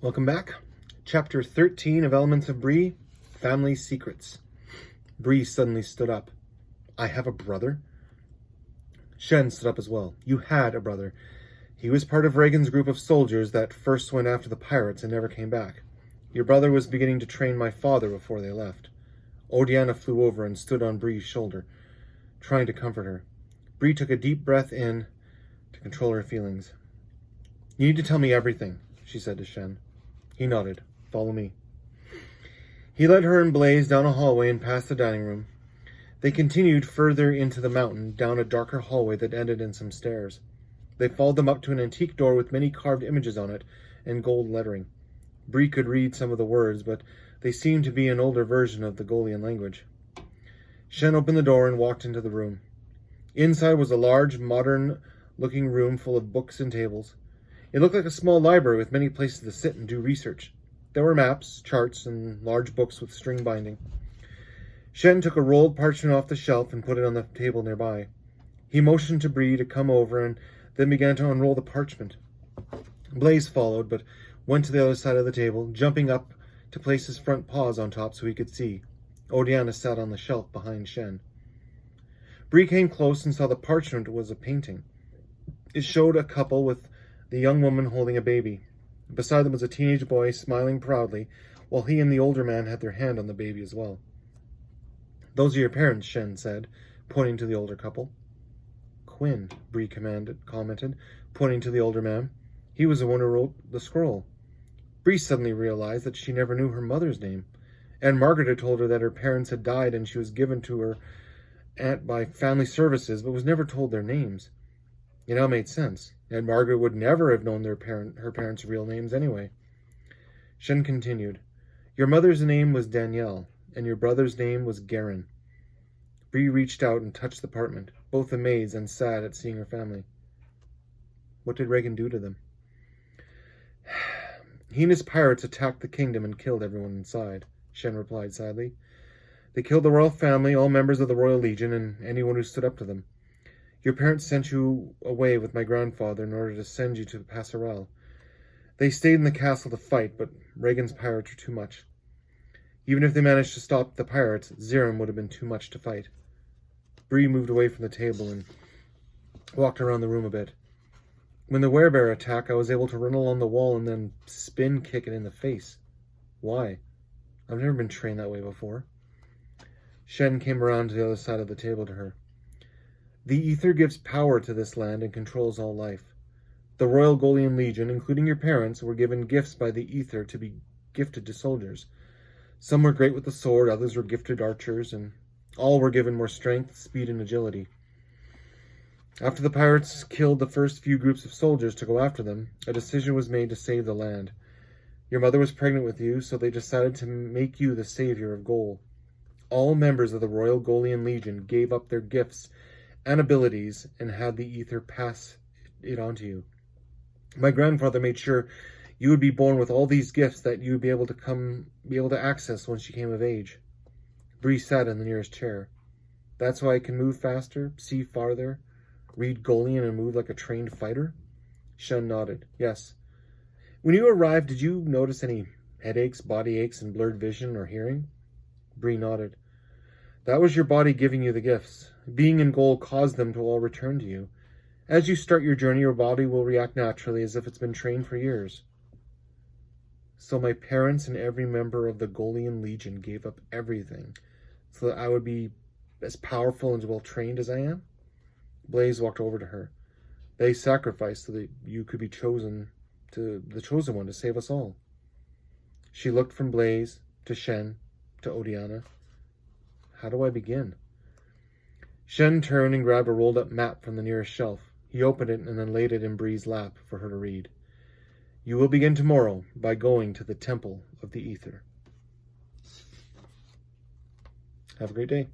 Welcome back. Chapter 13 of Elements of Bree, Family Secrets. Bree suddenly stood up. I have a brother? Shen stood up as well. You had a brother. He was part of Reagan's group of soldiers that first went after the pirates and never came back. Your brother was beginning to train my father before they left. Odiana flew over and stood on Bree's shoulder, trying to comfort her. Bree took a deep breath in to control her feelings. You need to tell me everything, she said to Shen. He nodded. Follow me. He led her and Blaze down a hallway and past the dining room. They continued further into the mountain, down a darker hallway that ended in some stairs. They followed them up to an antique door with many carved images on it and gold lettering. Bree could read some of the words, but they seemed to be an older version of the Golian language. Shen opened the door and walked into the room. Inside was a large, modern-looking room full of books and tables. It looked like a small library with many places to sit and do research. There were maps, charts, and large books with string binding. Shen took a rolled parchment off the shelf and put it on the table nearby. He motioned to Bree to come over and then began to unroll the parchment. Blaze followed, but went to the other side of the table, jumping up to place his front paws on top so he could see. Odiana sat on the shelf behind Shen. Bree came close and saw the parchment was a painting. It showed a couple with the young woman holding a baby. Beside them was a teenage boy smiling proudly, while he and the older man had their hand on the baby as well. Those are your parents, Shen said, pointing to the older couple. Quinn, Bree commented, pointing to the older man. He was the one who wrote the scroll. Bree suddenly realized that she never knew her mother's name. Aunt Margaret had told her that her parents had died and she was given to her aunt by family services, but was never told their names. It now made sense. Aunt Margaret would never have known her parents' real names anyway. Shen continued. Your mother's name was Danielle, and your brother's name was Garen. Bree reached out and touched the parchment, both amazed and sad at seeing her family. What did Reagan do to them? He and his pirates attacked the kingdom and killed everyone inside, Shen replied sadly. They killed the royal family, all members of the Royal Legion, and anyone who stood up to them. Your parents sent you away with my grandfather in order to send you to the Passerelle. They stayed in the castle to fight, but Reagan's pirates were too much. Even if they managed to stop the pirates, Zirim would have been too much to fight. Bree moved away from the table and walked around the room a bit. When the werebear attacked, I was able to run along the wall and then spin kick it in the face. Why? I've never been trained that way before. Shen came around to the other side of the table to her. The ether gives power to this land and controls all life. The Royal Golian Legion, including your parents, were given gifts by the ether to be gifted to soldiers. Some were great with the sword, others were gifted archers, and all were given more strength, speed, and agility. After the pirates killed the first few groups of soldiers to go after them, a decision was made to save the land. Your mother was pregnant with you, so they decided to make you the savior of Gol. All members of the Royal Golian Legion gave up their gifts and abilities and had the ether pass it on to you. My grandfather made sure you would be born with all these gifts that you would be able to access once you came of age. Bree sat in the nearest chair. That's why I can move faster, see farther, read Golian, and move like a trained fighter? Shen nodded. Yes. When you arrived, did you notice any headaches, body aches, and blurred vision or hearing? Bree nodded. That was your body giving you the gifts. Being in Gol caused them to all return to you. As you start your journey, your body will react naturally as if it's been trained for years. So my parents and every member of the Golian Legion gave up everything so that I would be as powerful and well-trained as I am? Blaze walked over to her. They sacrificed so that you could be the chosen one to save us all. She looked from Blaze to Shen to Odiana. How do I begin? Shen turned and grabbed a rolled-up map from the nearest shelf. He opened it and then laid it in Bree's lap for her to read. You will begin tomorrow by going to the Temple of the Ether. Have a great day.